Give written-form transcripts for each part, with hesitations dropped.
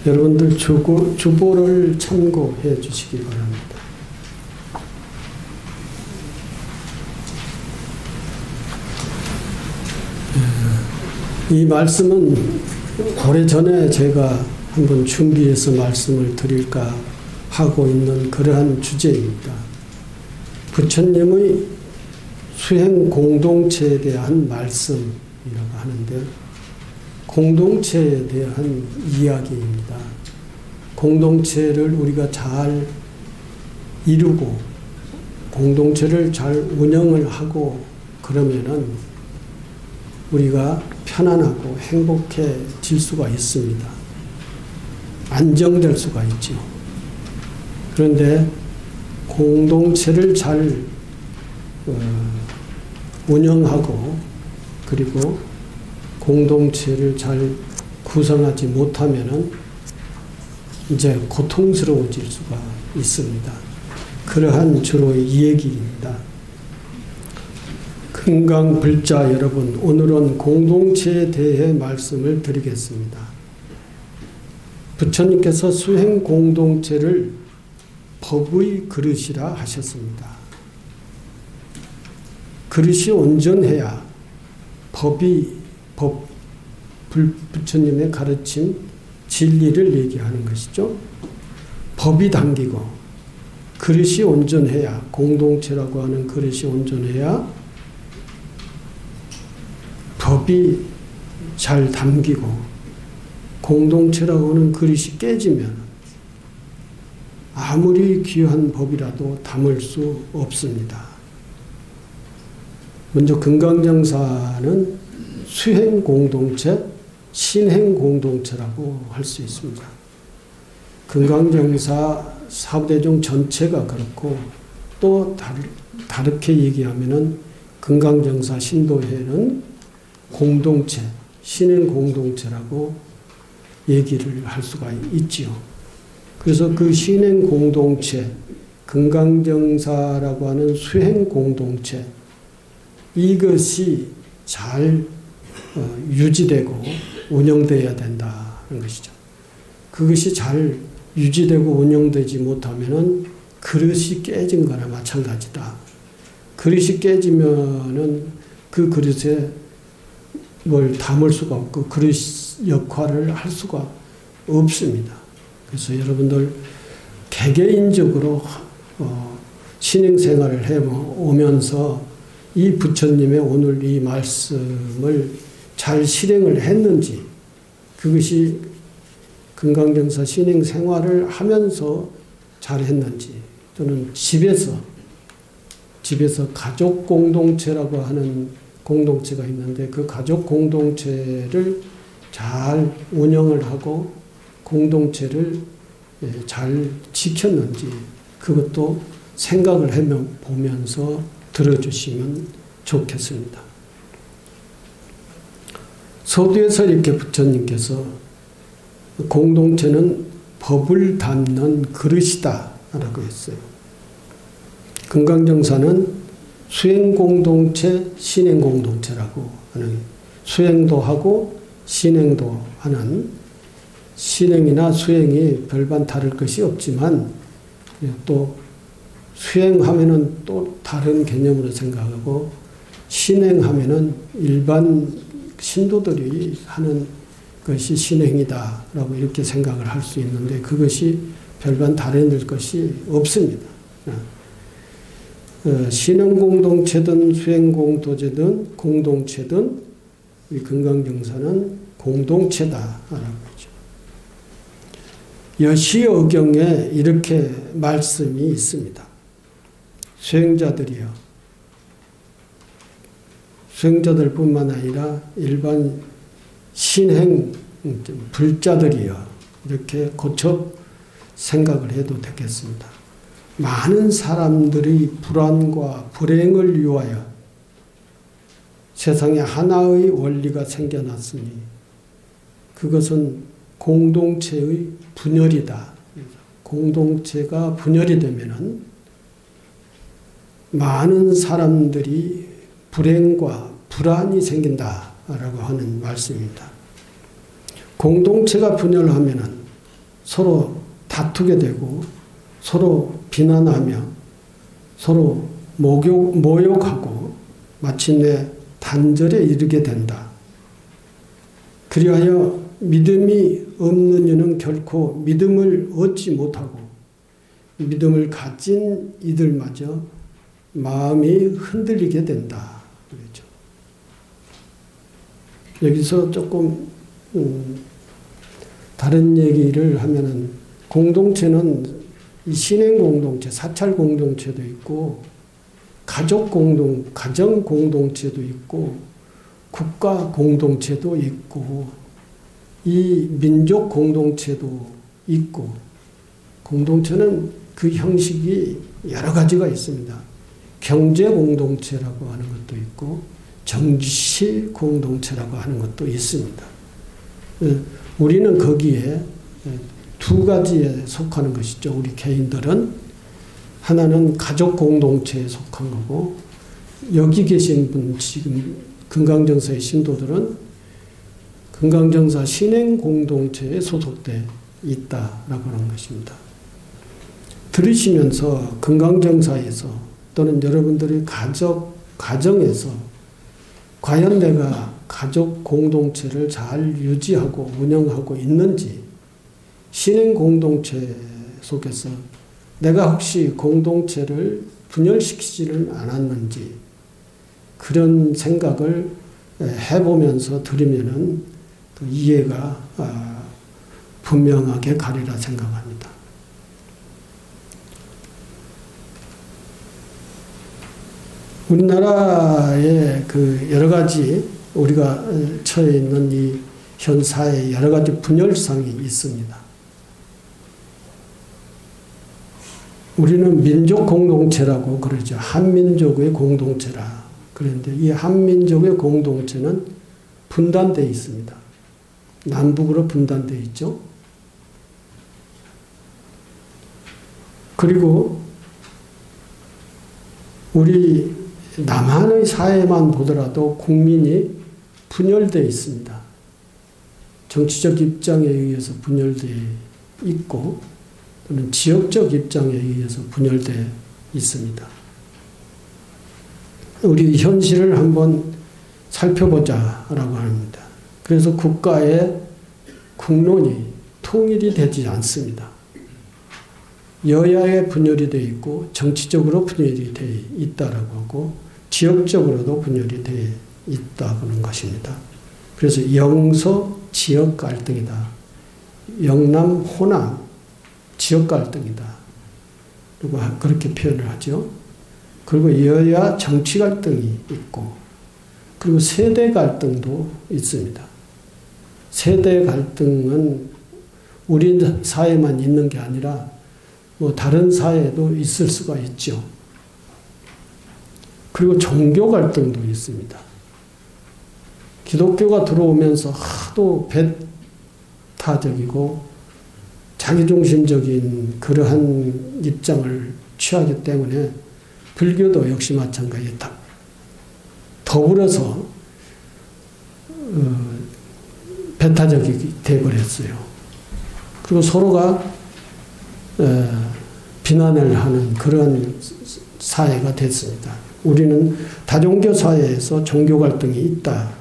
여러분들 주보를 참고해 주시기 바랍니다. 이 말씀은 오래전에 제가 한번 준비해서 말씀을 드릴까 하고 있는 그러한 주제입니다. 부처님의 수행 공동체에 대한 말씀이라고 하는데, 공동체에 대한 이야기입니다. 공동체를 우리가 잘 이루고 공동체를 잘 운영을 하고 그러면은 우리가 편안하고 행복해질 수가 있습니다. 안정될 수가 있죠. 그런데 공동체를 잘 운영하고 그리고 공동체를 잘 구성하지 못하면은 이제 고통스러워질 수가 있습니다. 그러한 주로의 얘기입니다. 금강불자 여러분, 오늘은 공동체에 대해 말씀을 드리겠습니다. 부처님께서 수행 공동체를 법의 그릇이라 하셨습니다. 그릇이 온전해야 부처님의 가르친 진리를 얘기하는 것이죠. 법이 담기고 그릇이 온전해야, 공동체라고 하는 그릇이 온전해야 법이 잘 담기고, 공동체라고 하는 그릇이 깨지면 아무리 귀한 법이라도 담을 수 없습니다. 먼저 금강정사는 수행 공동체, 신행 공동체라고 할 수 있습니다. 금강정사 사부대종 전체가 그렇고, 또 다르게 얘기하면은 금강정사 신도회는 공동체, 신행 공동체라고 얘기를 할 수가 있지요. 그래서 그 신행 공동체, 금강정사라고 하는 수행 공동체, 이것이 잘 유지되고 운영되어야 된다는 것이죠. 그것이 잘 유지되고 운영되지 못하면은 그릇이 깨진 거나 마찬가지다. 그릇이 깨지면은 그 그릇에 뭘 담을 수가 없고 그릇 역할을 할 수가 없습니다. 그래서 여러분들 개개인적으로 신행생활을 해오면서 이 부처님의 오늘 이 말씀을 잘 실행을 했는지, 그것이 금강정사 신행생활을 하면서 잘 했는지, 또는 집에서 가족 공동체라고 하는 공동체가 있는데 그 가족 공동체를 잘 운영을 하고 공동체를 잘 지켰는지, 그것도 생각을 해보면서 들어주시면 좋겠습니다. 서두에서 이렇게 부처님께서 공동체는 법을 담는 그릇이다 라고 했어요. 금강정사는 수행공동체, 신행공동체라고 하는, 수행도 하고 신행도 하는, 신행이나 수행이 별반 다를 것이 없지만 또 수행하면은 또 다른 개념으로 생각하고, 신행하면은 일반 신도들이 하는 것이 신행이다라고 이렇게 생각을 할 수 있는데, 그것이 별반 다른 것이 없습니다. 신행공동체든 수행공동체든 이 금강정사는 공동체다라고 하죠. 여시어경에 이렇게 말씀이 있습니다. 수행자들뿐만 아니라 일반 신행 불자들이여, 이렇게 고쳐 생각을 해도 되겠습니다. 많은 사람들이 불안과 불행을 위하여 세상에 하나의 원리가 생겨났으니 그것은 공동체의 분열이다. 공동체가 분열이 되면은 많은 사람들이 불행과 불안이 생긴다라고 하는 말씀입니다. 공동체가 분열하면은 서로 다투게 되고 서로 비난하며 서로 모욕하고 마침내 단절에 이르게 된다. 그리하여 믿음이 없는 이는 결코 믿음을 얻지 못하고 믿음을 가진 이들마저 마음이 흔들리게 된다. 그렇죠. 여기서 조금 다른 얘기를 하면은 공동체는 이 신행 공동체, 사찰 공동체도 있고 가정 공동체도 있고 국가 공동체도 있고 이 민족 공동체도 있고 공동체는 그 형식이 여러 가지가 있습니다. 경제 공동체라고 하는 것도 있고 정치 공동체라고 하는 것도 있습니다. 우리는 거기에 두 가지에 속하는 것이죠. 우리 개인들은 하나는 가족 공동체에 속한 거고 여기 계신 분 지금 금강정사의 신도들은 금강정사 신행 공동체에 소속돼 있다라고 하는 것입니다. 들으시면서 금강정사에서 또는 여러분들의 가정에서 과연 내가 가족 공동체를 잘 유지하고 운영하고 있는지 신행 공동체 속에서 내가 혹시 공동체를 분열시키지는 않았는지 그런 생각을 해보면서 들으면은 그 이해가 분명하게 가리라 생각합니다. 우리나라의 그 여러 가지 우리가 처해 있는 이 현 사회에 여러 가지 분열상이 있습니다. 우리는 민족 공동체라고 그러죠. 한민족의 공동체라. 그런데 이 한민족의 공동체는 분단되어 있습니다. 남북으로 분단되어 있죠. 그리고 우리 남한의 사회만 보더라도 국민이 분열되어 있습니다. 정치적 입장에 의해서 분열되어 있고 또는 지역적 입장에 의해서 분열되어 있습니다. 우리 현실을 한번 살펴보자라고 합니다. 그래서 국가의 국론이 통일이 되지 않습니다. 여야의 분열이 되어 있고 정치적으로 분열이 되어 있다라고 하고 지역적으로도 분열이 되어 있다는 것입니다. 그래서 영서 지역 갈등이다. 영남 호남 지역 갈등이다. 그리고 그렇게 표현을 하죠. 그리고 여야 정치 갈등이 있고 그리고 세대 갈등도 있습니다. 세대 갈등은 우리 사회만 있는 게 아니라 뭐 다른 사회에도 있을 수가 있죠. 그리고 종교 갈등도 있습니다. 기독교가 들어오면서 하도 배타적이고 자기중심적인 그러한 입장을 취하기 때문에 불교도 역시 마찬가지다. 더불어서 배타적이 되어버렸어요. 그리고 서로가 비난을 하는 그런 사회가 됐습니다. 우리는 다종교 사회에서 종교 갈등이 있다.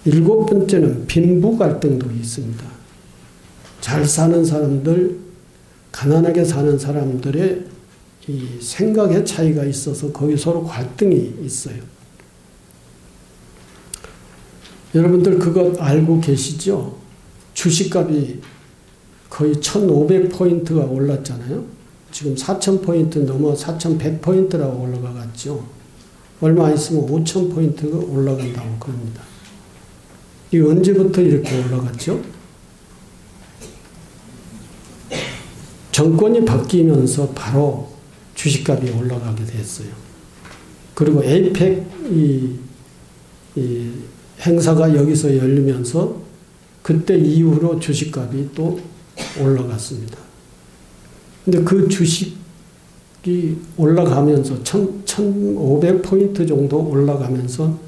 일곱 번째는 빈부 갈등도 있습니다. 잘 사는 사람들, 가난하게 사는 사람들의 이 생각의 차이가 있어서 거기 서로 갈등이 있어요. 여러분들 그것 알고 계시죠? 주식값이 거의 1,500포인트가 올랐잖아요. 지금 4,000포인트 넘어 4,100포인트라고 올라가갔죠. 얼마 안 있으면 5,000포인트가 올라간다고 그럽니다. 이게 언제부터 이렇게 올라갔죠? 정권이 바뀌면서 바로 주식값이 올라가게 됐어요. 그리고 에이펙 이 행사가 여기서 열리면서 그때 이후로 주식값이 또 올라갔습니다. 근데 그 주식이 올라가면서 1,500포인트 정도 올라가면서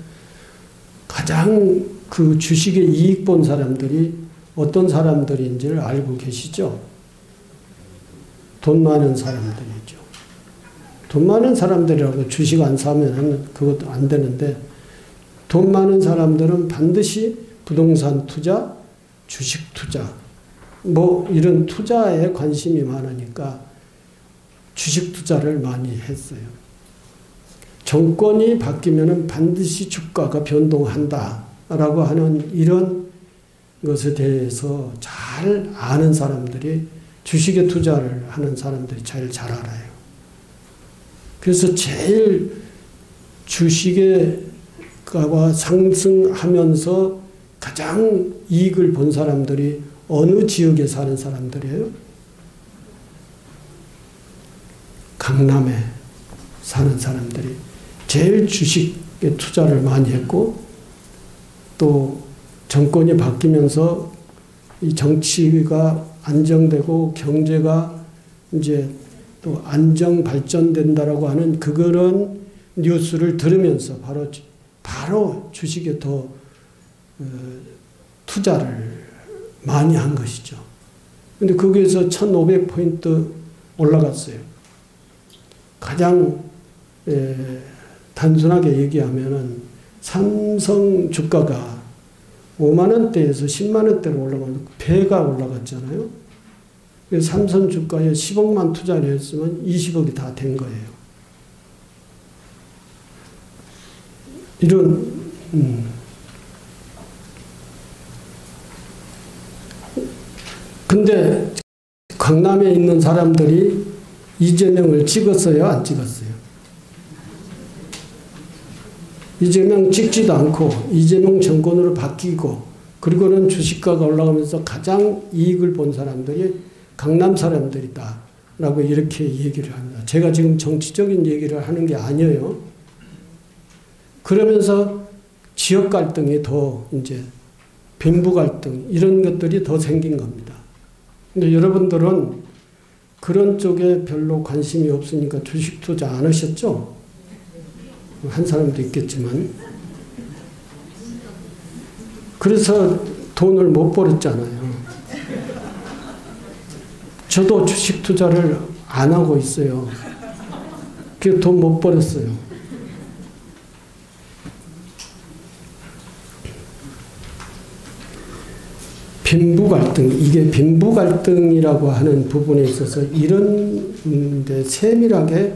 가장 그 주식에 이익 본 사람들이 어떤 사람들인지를 알고 계시죠? 돈 많은 사람들이죠. 돈 많은 사람들이라고 주식 안 사면 그것도 안 되는데, 돈 많은 사람들은 반드시 부동산 투자, 주식 투자, 뭐 이런 투자에 관심이 많으니까 주식 투자를 많이 했어요. 정권이 바뀌면은 반드시 주가가 변동한다라고 하는 이런 것에 대해서 잘 아는 사람들이, 주식에 투자를 하는 사람들이 제일 잘 알아요. 그래서 제일 주식의 가가 상승하면서 가장 이익을 본 사람들이 어느 지역에 사는 사람들이에요? 강남에 사는 사람들이 제일 주식에 투자를 많이 했고, 또 정권이 바뀌면서 이 정치가 안정되고 경제가 이제 또 안정 발전된다라고 하는 그런 뉴스를 들으면서 바로 주식에 더 투자를 많이 한 것이죠. 근데 거기에서 1500포인트 올라갔어요. 가장 단순하게 얘기하면은 삼성 주가가 5만원대에서 10만원대로 올라가면 배가 올라갔잖아요. 그래서 삼성 주가에 10억만 투자를 했으면 20억이 다 된 거예요. 이런 근데 강남에 있는 사람들이 이재명을 찍었어요? 안 찍었어요? 이재명 찍지도 않고 이재명 정권으로 바뀌고, 그리고는 주식가가 올라가면서 가장 이익을 본 사람들이 강남 사람들이다 라고 이렇게 얘기를 합니다. 제가 지금 정치적인 얘기를 하는 게 아니에요. 그러면서 지역 갈등이 더 이제 빈부 갈등 이런 것들이 더 생긴 겁니다. 근데 여러분들은 그런 쪽에 별로 관심이 없으니까 주식 투자 안 하셨죠? 한 사람도 있겠지만. 그래서 돈을 못 벌었잖아요. 저도 주식 투자를 안 하고 있어요. 그래서 돈 못 벌었어요. 빈부 갈등, 이게 빈부 갈등이라고 하는 부분에 있어서 이런 데 세밀하게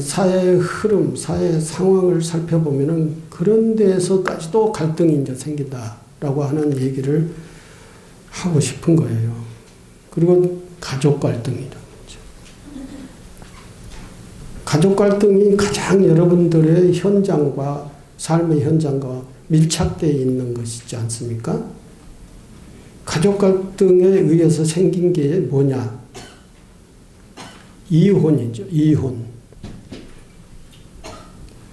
사회의 흐름, 사회의 상황을 살펴보면은 그런 데에서까지도 갈등이 이제 생긴다라고 하는 얘기를 하고 싶은 거예요. 그리고 가족 갈등이라는 거죠. 가족 갈등이 가장 여러분들의 현장과 삶의 현장과 밀착되어 있는 것이지 않습니까? 가족 갈등에 의해서 생긴 게 뭐냐? 이혼이죠. 이혼.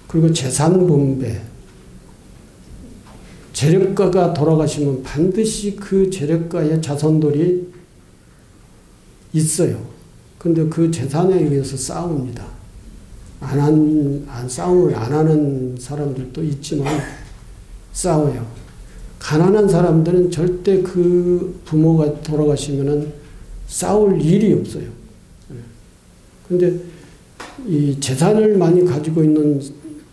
그리고 재산 분배. 재력가가 돌아가시면 반드시 그 재력가의 자손들이 있어요. 그런데 그 재산에 의해서 싸웁니다. 싸움을 안 하는 사람들도 있지만 싸워요. 가난한 사람들은 절대 그 부모가 돌아가시면은 싸울 일이 없어요. 그런데 이 재산을 많이 가지고 있는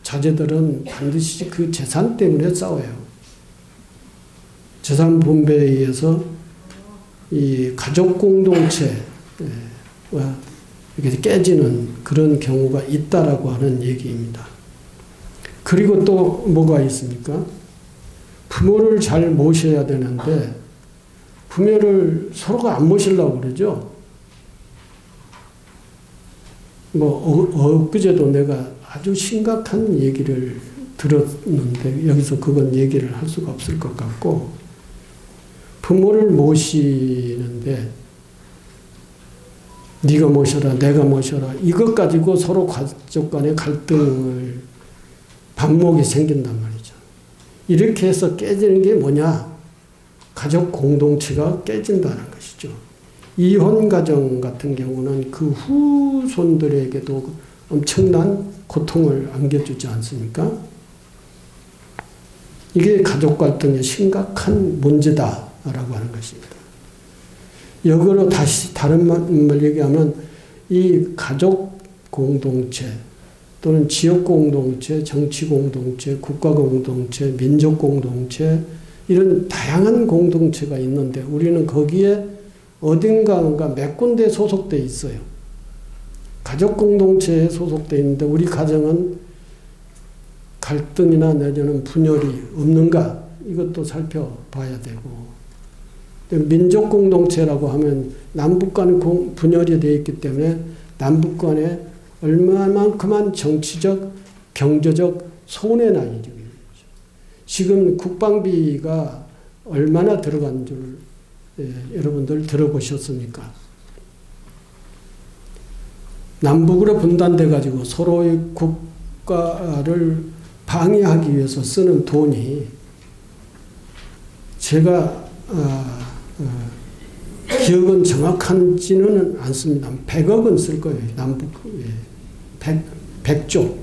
자제들은 반드시 그 재산 때문에 싸워요. 재산 분배에 의해서 이 가족 공동체가 이렇게 깨지는 그런 경우가 있다라고 하는 얘기입니다. 그리고 또 뭐가 있습니까? 부모를 잘 모셔야 되는데 부모를 서로가 안 모시려고 그러죠. 엊그제도 내가 아주 심각한 얘기를 들었는데 여기서 그건 얘기를 할 수가 없을 것 같고, 부모를 모시는데 네가 모셔라 내가 모셔라 이것 가지고 서로 가족 간의 갈등을 반목이 생긴단 말이죠. 이렇게 해서 깨지는 게 뭐냐? 가족 공동체가 깨진다는 것이죠. 이혼 가정 같은 경우는 그 후손들에게도 엄청난 고통을 안겨주지 않습니까? 이게 가족 갈등의 심각한 문제다 하는 것입니다. 역으로 다시 다른 말 얘기하면 이 가족 공동체 또는 지역 공동체, 정치 공동체, 국가 공동체, 민족 공동체 이런 다양한 공동체가 있는데 우리는 거기에 어딘가가 몇 군데 소속돼 있어요. 가족 공동체에 소속돼 있는데 우리 가정은 갈등이나 내지는 분열이 없는가 이것도 살펴봐야 되고 민족 공동체라고 하면 남북 간 분열이 되어 있기 때문에 남북 간에 얼마만큼만 정치적, 경제적 손해나 이죠. 지금 국방비가 얼마나 들어간 줄 여러분들 들어보셨습니까? 남북으로 분단돼 가지고 서로의 국가를 방해하기 위해서 쓰는 돈이 제가 기억은 정확한지는 않습니다. 100억은 쓸 거예요. 남북 100조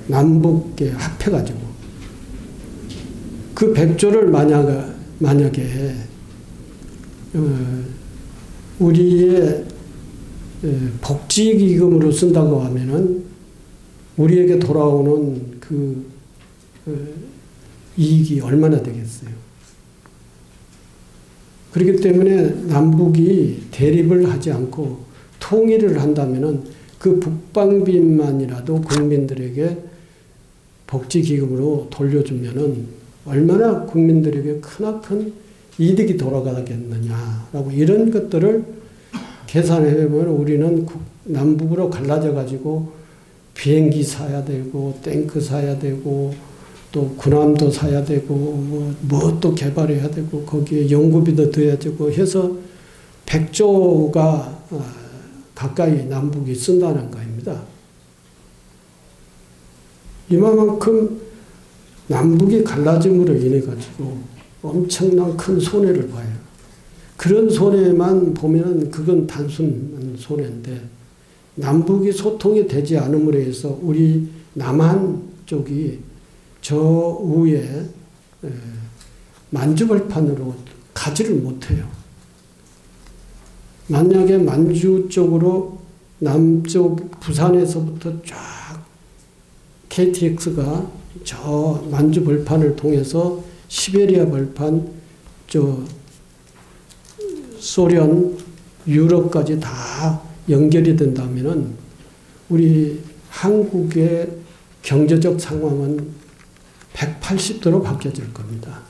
남북에 합해가지고 그 100조를 만약에 우리의 복지기금으로 쓴다고 하면은 우리에게 돌아오는 그 이익이 얼마나 되겠어요. 그렇기 때문에 남북이 대립을 하지 않고 통일을 한다면은 그 국방비만이라도 국민들에게 복지기금으로 돌려주면은 얼마나 국민들에게 크나큰 이득이 돌아가겠느냐라고 이런 것들을 계산해보면 우리는 남북으로 갈라져 가지고 비행기 사야 되고 탱크 사야 되고 또 군함도 사야 되고 뭐 또 개발해야 되고 거기에 연구비도 더해야 되고 해서 100조가 가까이 남북이 쓴다는 겁니다. 이만큼 남북이 갈라짐으로 인해 가지고 엄청난 큰 손해를 봐요. 그런 손해만 보면 그건 단순한 손해인데 남북이 소통이 되지 않음으로 해서 우리 남한 쪽이 저 위에 만주벌판으로 가지를 못해요. 만약에 만주 쪽으로 남쪽 부산에서부터 쫙 KTX가 저 만주 벌판을 통해서 시베리아 벌판, 저 소련, 유럽까지 다 연결이 된다면은 우리 한국의 경제적 상황은 180도로 바뀌어질 겁니다.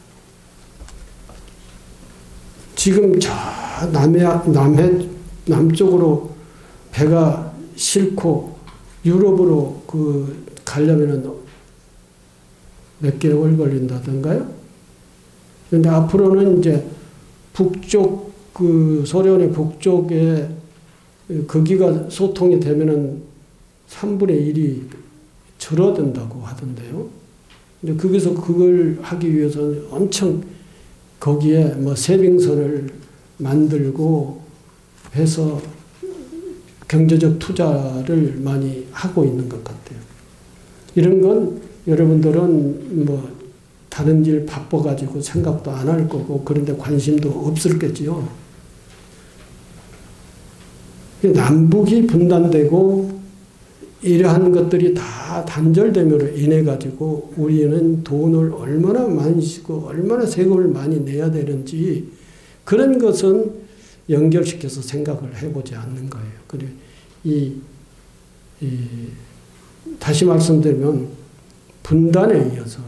지금 저 남쪽으로 배가 싣고 유럽으로 가려면은 몇 개월 걸린다던가요? 그런데 앞으로는 이제 북쪽, 소련의 북쪽에 거기가 소통이 되면은 3분의 1이 줄어든다고 하던데요. 근데 거기서 그걸 하기 위해서는 엄청 거기에 뭐 세빙선을 만들고 해서 경제적 투자를 많이 하고 있는 것 같아요. 이런 건 여러분들은 뭐 다른 일 바빠가지고 생각도 안 할 거고 그런데 관심도 없을겠지요. 남북이 분단되고 이러한 것들이 다 단절됨으로 인해 가지고 우리는 돈을 얼마나 많이 쓰고 얼마나 세금을 많이 내야 되는지 그런 것은 연결시켜서 생각을 해보지 않는 거예요. 그리고 다시 말씀드리면 분단에 이어서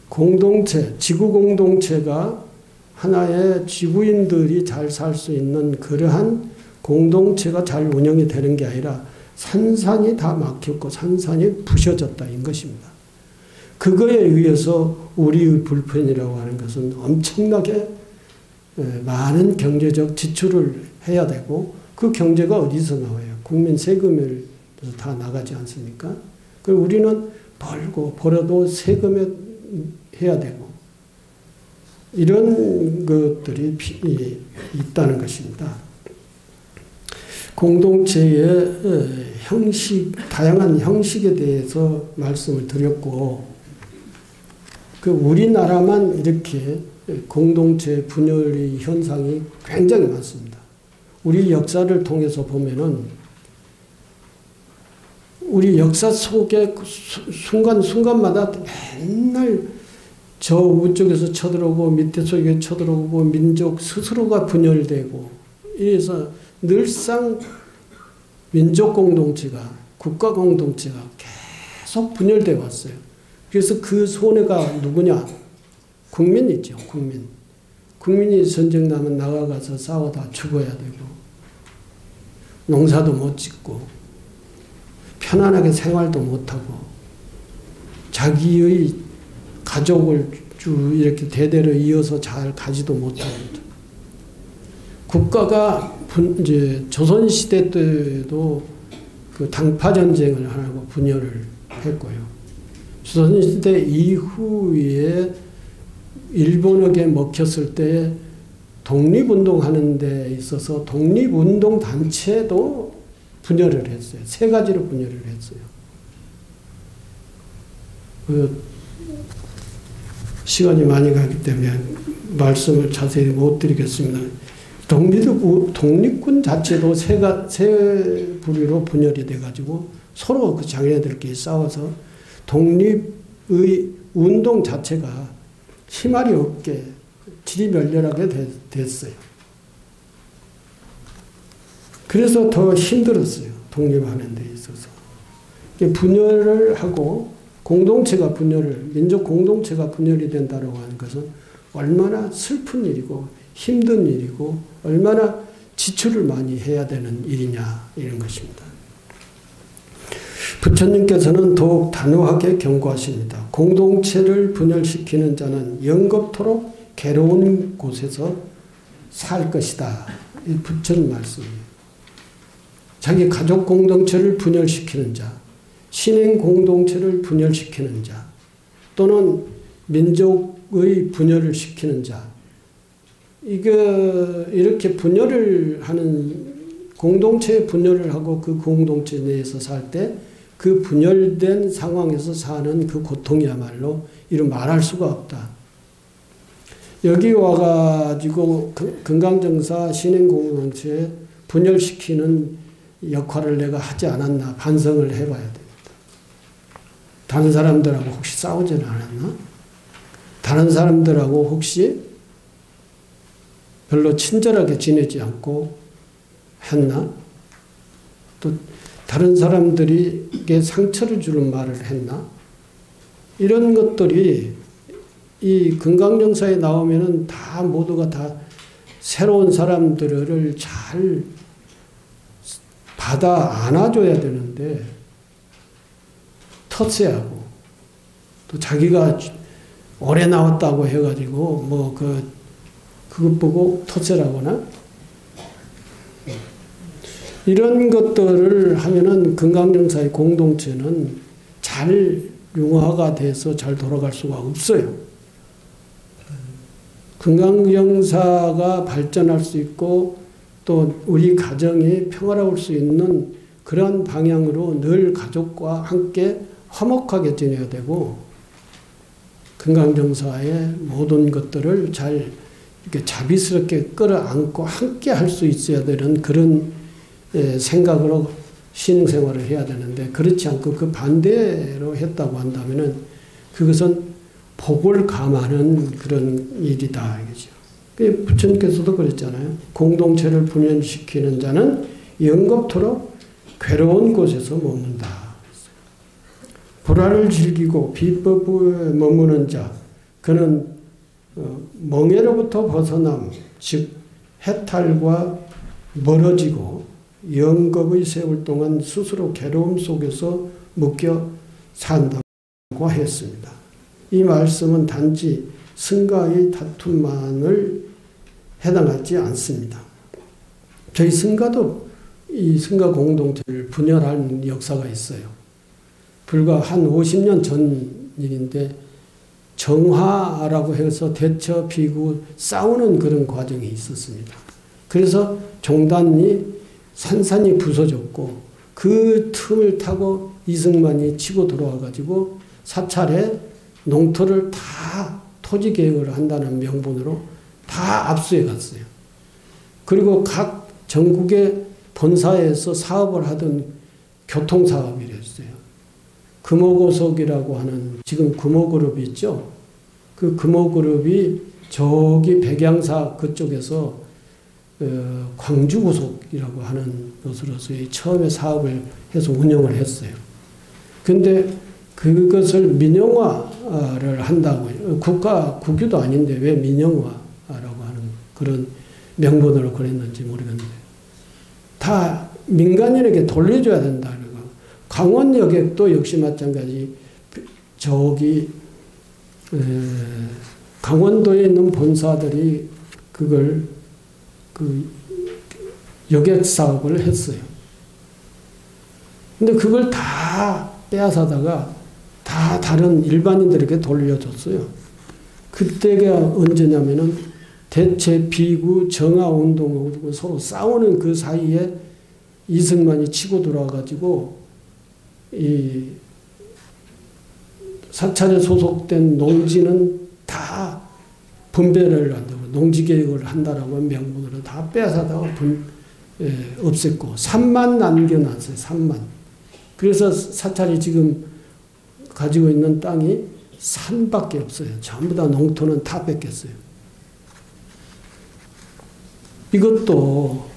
공동체, 지구 공동체가 하나의 지구인들이 잘 살 수 있는 그러한 공동체가 잘 운영이 되는 게 아니라 산산이 다 막혔고 산산이 부셔졌다 인 것입니다. 그거에 의해서 우리의 불편이라고 하는 것은 엄청나게 많은 경제적 지출을 해야 되고 그 경제가 어디서 나와요? 국민 세금을 다 나가지 않습니까? 그리고 우리는 벌어도 세금에 해야 되고 이런 것들이 있다는 것입니다. 공동체의 형식, 다양한 형식에 대해서 말씀을 드렸고 그 우리나라만 이렇게 공동체 분열의 현상이 굉장히 많습니다. 우리 역사를 통해서 보면은 우리 역사 속에 순간순간마다 맨날 저 우쪽에서 쳐들어오고 밑에 속에 쳐들어오고 민족 스스로가 분열되고 이래서 늘상 민족 공동체가 국가 공동체가 계속 분열되어 왔어요. 그래서 그 손해가 누구냐? 국민이죠. 국민. 국민이 전쟁 나면 나가서 싸우다 죽어야 되고 농사도 못 짓고 편안하게 생활도 못하고 자기의 가족을 쭉 이렇게 대대로 이어서 잘 가지도 못하고 국가가 이제 조선시대 때도 그 당파 전쟁을 하고 분열을 했고요. 조선시대 이후에 일본에게 먹혔을 때 독립운동하는 데 있어서 독립운동 단체도 분열을 했어요. 세 가지로 분열을 했어요. 시간이 많이 가기 때문에 말씀을 자세히 못 드리겠습니다. 독립군 자체도 세 부류로 분열이 돼가지고 서로 그 자기네들끼리 싸워서 독립의 운동 자체가 힘알이 없게 지리멸렬하게 됐어요. 그래서 더 힘들었어요. 독립하는 데 있어서. 분열을 하고 공동체가 민족 공동체가 분열이 된다고 하는 것은 얼마나 슬픈 일이고 힘든 일이고 얼마나 지출을 많이 해야 되는 일이냐 이런 것입니다. 부처님께서는 더욱 단호하게 경고하십니다. 공동체를 분열시키는 자는 영겁토록 괴로운 곳에서 살 것이다. 이 부처님 말씀이에요. 자기 가족 공동체를 분열시키는 자, 신행 공동체를 분열시키는 자, 또는 민족의 분열을 시키는 자, 이렇게 분열을 하는 공동체의 분열을 하고 그 공동체 내에서 살 때 그 분열된 상황에서 사는 그 고통이야말로 이루 말할 수가 없다. 여기 와가지고 금강정사 신행공동체에 분열시키는 역할을 내가 하지 않았나 반성을 해봐야 됩니다. 다른 사람들하고 혹시 싸우지는 않았나? 다른 사람들하고 혹시 별로 친절하게 지내지 않고 했나? 또 다른 사람들에게 상처를 주는 말을 했나? 이런 것들이 이 금강정사에 나오면은 다 모두가 다 새로운 사람들을 잘 받아 안아줘야 되는데 텃세하고 또 자기가 오래 나왔다고 해가지고 뭐 그것 보고 텃세라거나 이런 것들을 하면은 금강정사의 공동체는 잘 융화가 돼서 잘 돌아갈 수가 없어요. 금강정사가 발전할 수 있고 또 우리 가정이 평화로울 수 있는 그런 방향으로 늘 가족과 함께 화목하게 지내야 되고 금강정사의 모든 것들을 잘 이렇게 자비스럽게 끌어안고 함께 할 수 있어야 되는 그런 생각으로 신앙생활을 해야 되는데 그렇지 않고 그 반대로 했다고 한다면은 그것은 복을 감하는 그런 일이다 이거죠. 부처님께서도 그랬잖아요. 공동체를 분열시키는 자는 영겁토록 괴로운 곳에서 머문다. 불화를 즐기고 비법에 머무는 자, 그는 멍에로부터 벗어남, 즉 해탈과 멀어지고 영겁의 세월 동안 스스로 괴로움 속에서 묶여 산다고 했습니다. 이 말씀은 단지 승가의 다툼만을 해당하지 않습니다. 저희 승가도 이 승가 공동체를 분열한 역사가 있어요. 불과 한 50년 전 일인데 정화라고 해서 대처 비구 싸우는 그런 과정이 있었습니다. 그래서 종단이 산산이 부서졌고 그 틈을 타고 이승만이 치고 들어와가지고 사찰에 농토를 다 토지 개혁을 한다는 명분으로 다 압수해 갔어요. 그리고 각 전국의 본사에서 사업을 하던 교통사업이랬어요. 금호고속이라고 하는 지금 금호그룹이 있죠. 그 금호그룹이 저기 백양사 그쪽에서 광주고속이라고 하는 것으로서 처음에 사업을 해서 운영을 했어요. 근데 그것을 민영화를 한다고, 국유도 아닌데 왜 민영화라고 하는 그런 명분으로 그랬는지 모르겠는데, 다 민간인에게 돌려줘야 된다. 강원여객도 역시 마찬가지, 저기, 강원도에 있는 본사들이 그걸, 여객 사업을 했어요. 근데 그걸 다 빼앗아다가 다 다른 일반인들에게 돌려줬어요. 그때가 언제냐면은 대체 비구 정화 운동하고 서로 싸우는 그 사이에 이승만이 치고 들어와가지고 이 사찰에 소속된 농지는 다 분배를 한다고, 농지개혁을 한다라고 명분으로 다 빼앗아다가 없앴고 3만 남겨놨어요. 3만. 그래서 사찰이 지금 가지고 있는 땅이 산밖에 없어요. 전부 다 농토는 다 뺏겼어요. 이것도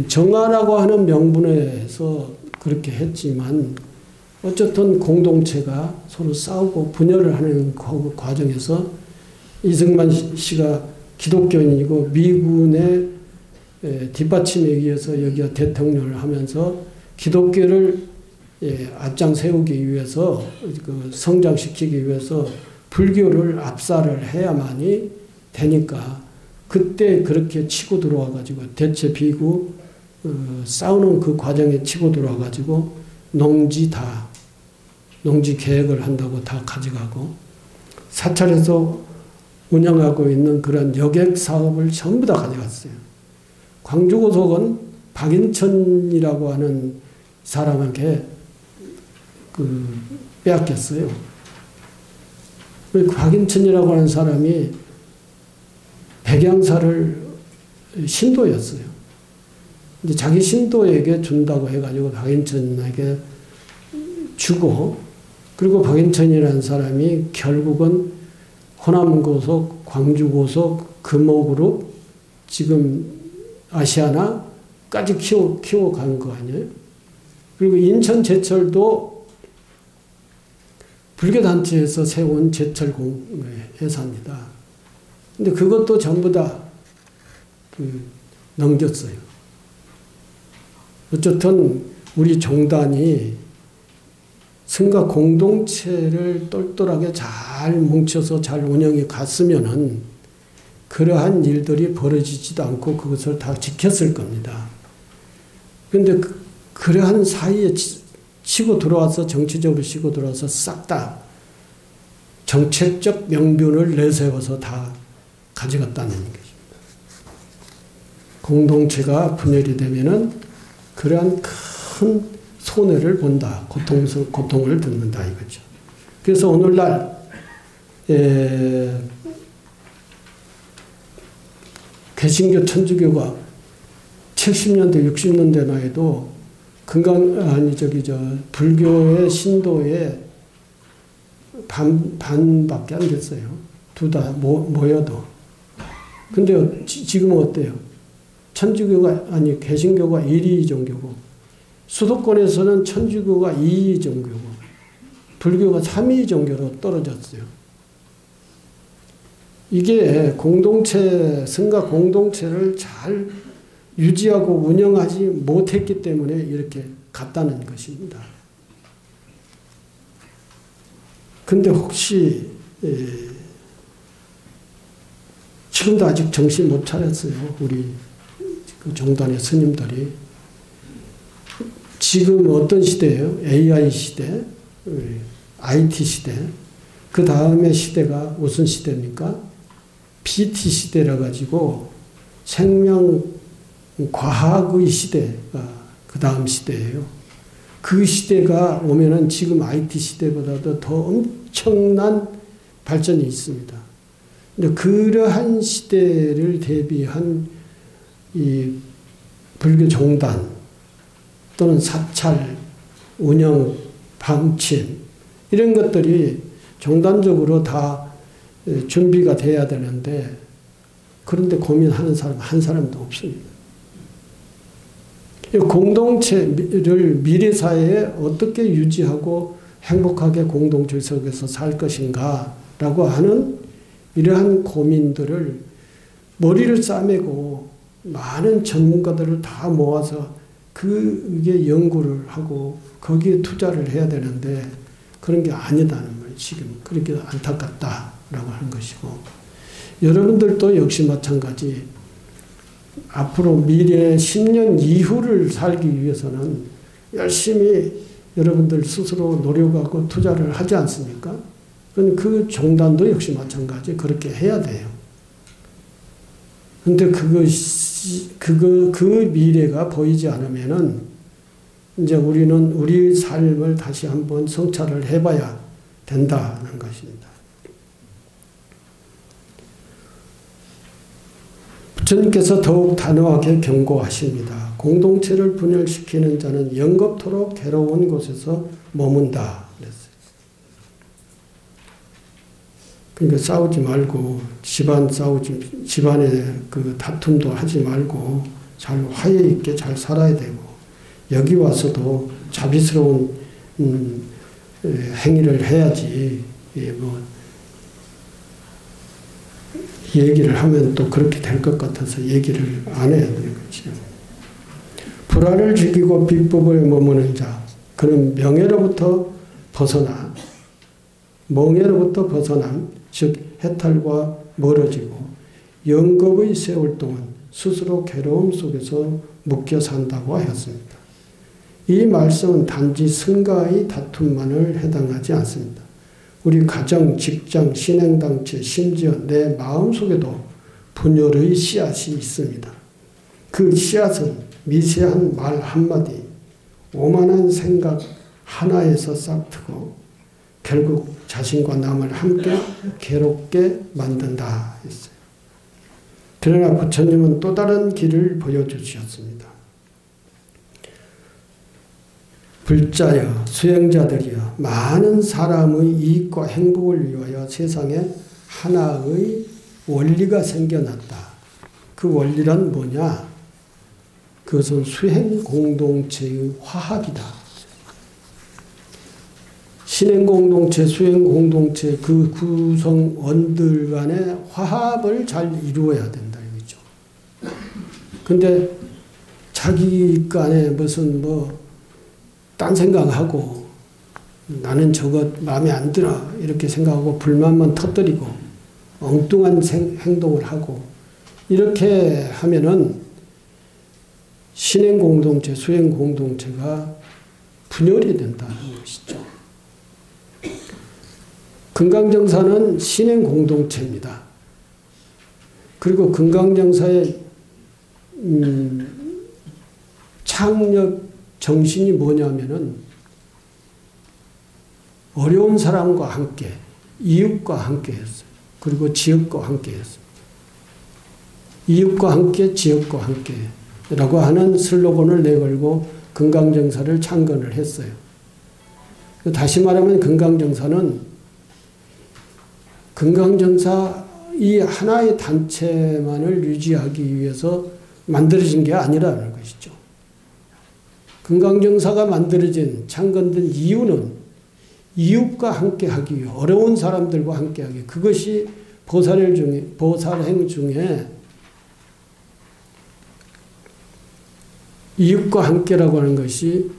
정화라고 하는 명분에서 그렇게 했지만 어쨌든 공동체가 서로 싸우고 분열을 하는 과정에서 이승만 씨가 기독교인이고 미군의 뒷받침에 의해서 여기가 대통령을 하면서 기독교를 앞장 세우기 위해서 성장시키기 위해서 불교를 압살을 해야만이 되니까 그때 그렇게 치고 들어와 가지고 대체 비구 싸우는 그 과정에 치고 들어와 가지고 농지 계획을 한다고 다 가져가고 사찰에서 운영하고 있는 그런 여객 사업을 전부 다 가져갔어요. 광주고속은 박인천이라고 하는 사람에게 빼앗겼어요. 박인천이라고 하는 사람이 백양사를 신도였어요. 근데 자기 신도에게 준다고 해가지고 박인천에게 주고, 그리고 박인천이라는 사람이 결국은 호남고속, 광주고속, 금호그룹, 지금 아시아나까지 키워간 거 아니에요? 그리고 인천제철도 불교단체에서 세운 제철 회사입니다. 근데 그것도 전부 다 넘겼어요. 어쨌든 우리 종단이 승가 공동체를 똘똘하게 잘 뭉쳐서 잘 운영이 갔으면은 그러한 일들이 벌어지지도 않고 그것을 다 지켰을 겁니다. 그런데 그러한 사이에 치고 들어와서 정치적으로 치고 들어와서 싹 다 정책적 명분을 내세워서 다 가져갔다는 것입니다. 공동체가 분열이 되면은 그러한 큰 손해를 본다. 고통을 듣는다 이거죠. 그래서 오늘날 개신교 천주교가 70년대 60년대나 해도 불교의 신도의 반밖에 안 됐어요. 둘 다 모여도. 근데 지금은 어때요? 개신교가 1위 종교고, 수도권에서는 천주교가 2위 종교고, 불교가 3위 종교로 떨어졌어요. 이게 승가 공동체를 잘 유지하고 운영하지 못했기 때문에 이렇게 갔다는 것입니다. 근데 혹시 지금도 아직 정신 못 차렸어요. 우리 그 종단의 스님들이. 지금 어떤 시대예요? AI 시대, IT 시대. 그 다음에 시대가 무슨 시대입니까? BT 시대라 가지고 생명과학의 시대가 그 다음 시대예요. 그 시대가 오면은 지금 IT 시대보다도 더 엄청난 발전이 있습니다. 근데 그러한 시대를 대비한 이 불교 종단 또는 사찰, 운영, 방침 이런 것들이 종단적으로 다 준비가 돼야 되는데 그런데 고민하는 사람 한 사람도 없습니다. 공동체를 미래사회에 어떻게 유지하고 행복하게 공동체 속에서 살 것인가 라고 하는 이러한 고민들을 머리를 싸매고 많은 전문가들을 다 모아서 그게 연구를 하고 거기에 투자를 해야 되는데 그런 게 아니다는 말 지금 그렇게 안타깝다라고 하는 것이고 여러분들도 역시 마찬가지 앞으로 미래 10년 이후를 살기 위해서는 열심히 여러분들 스스로 노력하고 투자를 하지 않습니까? 그 종단도 역시 마찬가지 그렇게 해야 돼요. 근데 그 미래가 보이지 않으면은 이제 우리는 우리 삶을 다시 한번 성찰을 해봐야 된다는 것입니다. 부처님께서 더욱 단호하게 경고하십니다. 공동체를 분열시키는 자는 영겁토록 괴로운 곳에서 머문다. 그랬어요. 그러니까 싸우지 말고 집안의 그 다툼도 하지 말고 잘 화해 있게 잘 살아야 되고 여기 와서도 자비스러운 행위를 해야지 뭐 얘기를 하면 또 그렇게 될 것 같아서 얘기를 안 해야 되는 거죠. 불화를 죽이고 비법을 머무는 자 그는 명예로부터 벗어나 멍에로부터 벗어남 즉 해탈과 멀어지고 영겁의 세월 동안 스스로 괴로움 속에서 묶여 산다고 하였습니다. 이 말씀은 단지 승가의 다툼만을 해당하지 않습니다. 우리 가정, 직장, 신행당체, 심지어 내 마음속에도 분열의 씨앗이 있습니다. 그 씨앗은 미세한 말 한마디, 오만한 생각 하나에서 싹트고 결국 자신과 남을 함께 괴롭게 만든다 했어요. 그러나 부처님은 또 다른 길을 보여주셨습니다. 불자여 수행자들이여 많은 사람의 이익과 행복을 위하여 세상에 하나의 원리가 생겨났다. 그 원리란 뭐냐? 그것은 수행공동체의 화합이다. 신행공동체, 수행공동체 그 구성원들 간의 화합을 잘 이루어야 된다. 이거죠. 근데 자기 간에 무슨 딴 생각하고 나는 저것 마음에 안 들어 이렇게 생각하고 불만만 터뜨리고 엉뚱한 행동을 하고 이렇게 하면은 신행공동체, 수행공동체가 분열이 된다는 것이죠. 금강정사는 신행공동체입니다. 그리고 금강정사의 창력 정신이 뭐냐면은 어려운 사람과 함께, 이웃과 함께 했어요. 그리고 지역과 함께 했어요. 이웃과 함께, 지역과 함께 라고 하는 슬로건을 내걸고 금강정사를 창건을 했어요. 다시 말하면 금강정사는 금강정사 이 하나의 단체만을 유지하기 위해서 만들어진 게 아니라는 것이죠. 금강정사가 만들어진 창건된 이유는 이웃과 함께 하기 위해 어려운 사람들과 함께 하기 위해 그것이 보살행 중에 이웃과 함께라고 하는 것이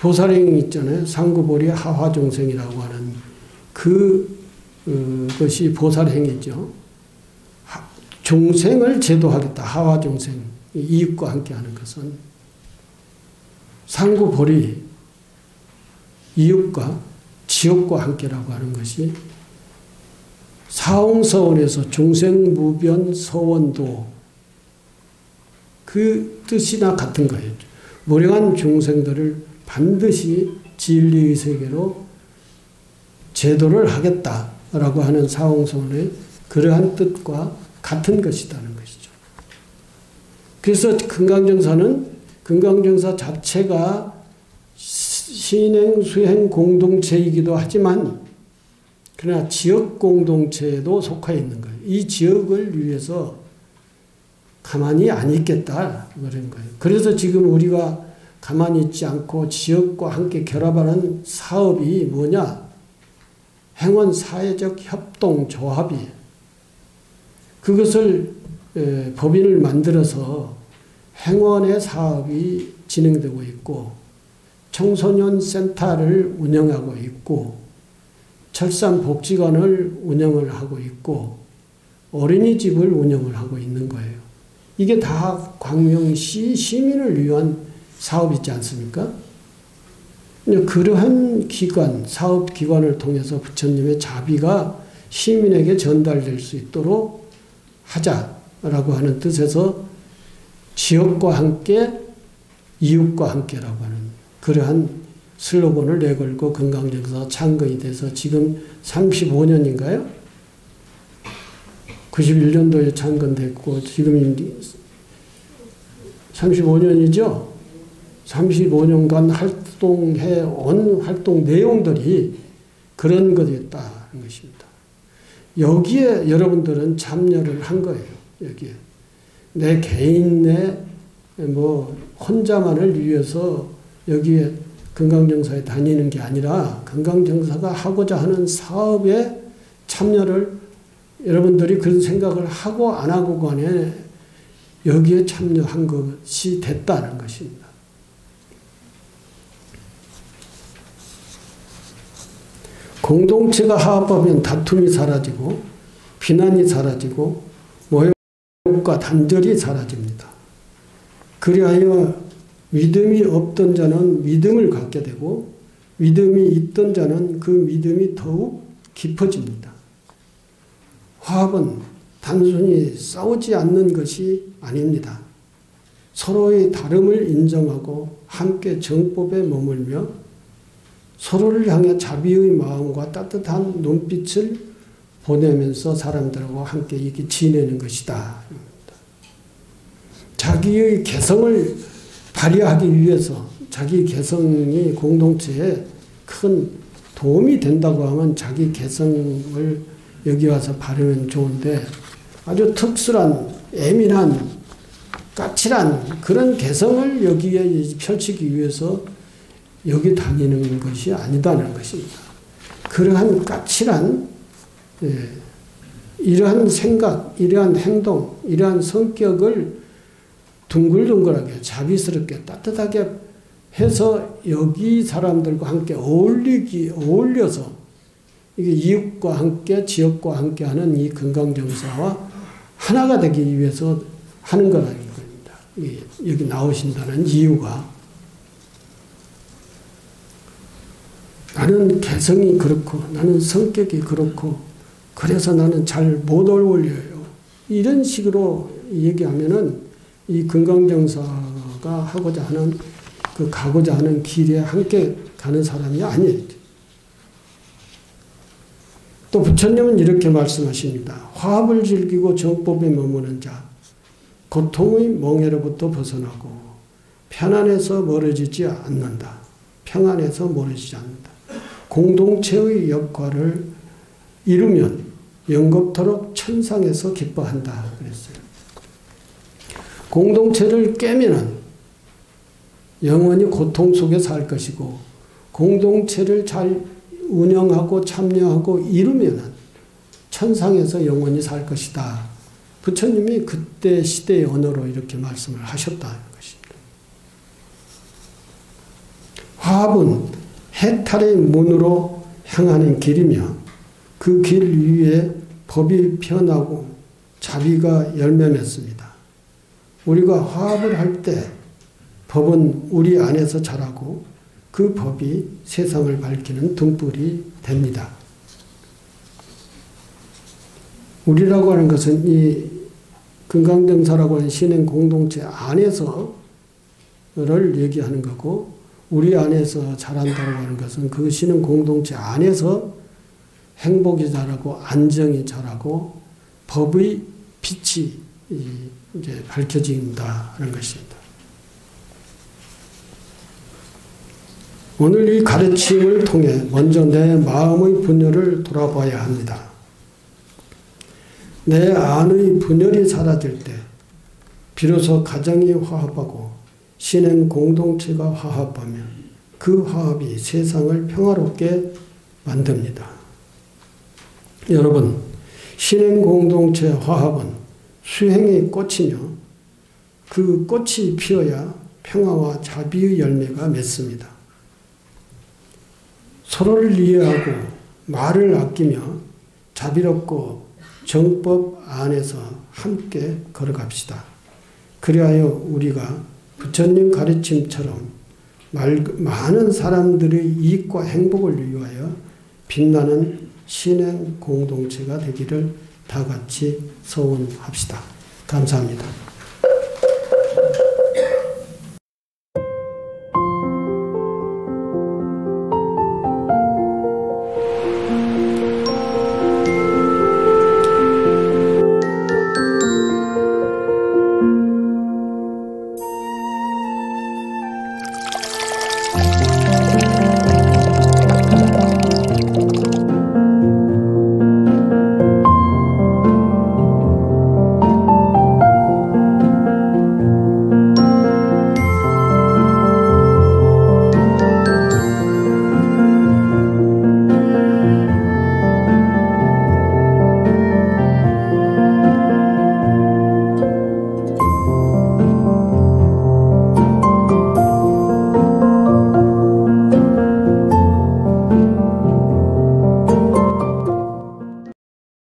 보살행이 있잖아요. 상구보리 하화종생이라고 하는 그것이 보살행이죠. 종생을 제도하겠다. 하화종생 이웃과 함께 하는 것은 상구보리 이웃과 지옥과 함께라고 하는 것이 사홍서원에서 중생무변 서원도 그 뜻이나 같은 거예요. 무량한 중생들을 반드시 진리의 세계로 제도를 하겠다라고 하는 사홍성의 그러한 뜻과 같은 것이라는 것이죠. 그래서 금강정사 자체가 신행, 수행 공동체이기도 하지만 그러나 지역 공동체에도 속해 있는 거예요. 이 지역을 위해서 가만히 안 있겠다 그런 거예요. 그래서 지금 우리가 가만히 있지 않고 지역과 함께 결합하는 사업이 뭐냐? 행원 사회적 협동 조합이에요. 그것을 법인을 만들어서 행원의 사업이 진행되고 있고 청소년 센터를 운영하고 있고 철산복지관을 운영을 하고 있고 어린이집을 운영을 하고 있는 거예요. 이게 다 광명시 시민을 위한 사업이지 않습니까? 그러한 기관, 사업기관을 통해서 부처님의 자비가 시민에게 전달될 수 있도록 하자라고 하는 뜻에서 지역과 함께 이웃과 함께라고 하는 그러한 슬로건을 내걸고 금강정사 창건이 돼서 지금 35년인가요? 91년도에 창건됐고 지금 35년이죠? 35년간 활동해 온 활동 내용들이 그런 것이었다는 것입니다. 여기에 여러분들은 참여를 한 거예요. 여기에. 내 개인의 혼자만을 위해서 여기에 금강정사에 다니는 게 아니라 금강정사가 하고자 하는 사업에 참여를 여러분들이 그런 생각을 하고 안 하고 간에 여기에 참여한 것이 됐다는 것입니다. 공동체가 화합하면 다툼이 사라지고 비난이 사라지고 모욕과 단절이 사라집니다. 그리하여 믿음이 없던 자는 믿음을 갖게 되고 믿음이 있던 자는 그 믿음이 더욱 깊어집니다. 화합은 단순히 싸우지 않는 것이 아닙니다. 서로의 다름을 인정하고 함께 정법에 머물며 서로를 향해 자비의 마음과 따뜻한 눈빛을 보내면서 사람들하고 함께 이렇게 지내는 것이다. 자기의 개성을 발휘하기 위해서 자기 개성이 공동체에 큰 도움이 된다고 하면 자기 개성을 여기 와서 발휘하면 좋은데 아주 특수한 예민한 까칠한 그런 개성을 여기에 펼치기 위해서 여기 다니는 것이 아니다는 것입니다. 그러한 까칠한 이러한 생각, 이러한 행동, 이러한 성격을 둥글둥글하게 자비스럽게 따뜻하게 해서 여기 사람들과 함께 어울려서 이게 이웃과 함께 지역과 함께 하는 이 금강정사와 하나가 되기 위해서 하는 거라는 겁니다. 여기 나오신다는 이유가 나는 개성이 그렇고 나는 성격이 그렇고 그래서 나는 잘 못 어울려요. 이런 식으로 얘기하면은 이 금강정사가 하고자 하는 가고자 하는 길에 함께 가는 사람이 아니에요. 또 부처님은 이렇게 말씀하십니다. 화합을 즐기고 정법에 머무는 자, 고통의 멍에로부터 벗어나고 편안해서 멀어지지 않는다. 평안해서 멀어지지 않는다. 공동체의 역할을 이루면 영겁토록 천상에서 기뻐한다. 그랬어요. 공동체를 깨면은 영원히 고통 속에 살 것이고 공동체를 잘 운영하고 참여하고 이루면은 천상에서 영원히 살 것이다. 부처님이 그때 시대의 언어로 이렇게 말씀을 하셨다는 것입니다. 화합은 해탈의 문으로 향하는 길이며 그 길 위에 법이 피어나고 자비가 열매 맺습니다. 우리가 화합을 할 때 법은 우리 안에서 자라고 그 법이 세상을 밝히는 등불이 됩니다. 우리라고 하는 것은 이 금강정사라고 하는 신행 공동체 안에서를 얘기하는 거고 우리 안에서 자란다고 하는 것은 그 신흥 공동체 안에서 행복이 자라고 안정이 자라고 법의 빛이 이제 밝혀진다 하는 것입니다. 오늘 이 가르침을 통해 먼저 내 마음의 분열을 돌아봐야 합니다. 내 안의 분열이 사라질 때 비로소 가정이 화합하고 신행 공동체가 화합하면 그 화합이 세상을 평화롭게 만듭니다. 여러분, 신행 공동체 화합은 수행의 꽃이며 그 꽃이 피어야 평화와 자비의 열매가 맺습니다. 서로를 이해하고 말을 아끼며 자비롭고 정법 안에서 함께 걸어갑시다. 그리하여 우리가 부처님 가르침처럼 많은 사람들의 이익과 행복을 위하여 빛나는 신행 공동체가 되기를 다 같이 소원합시다. 감사합니다.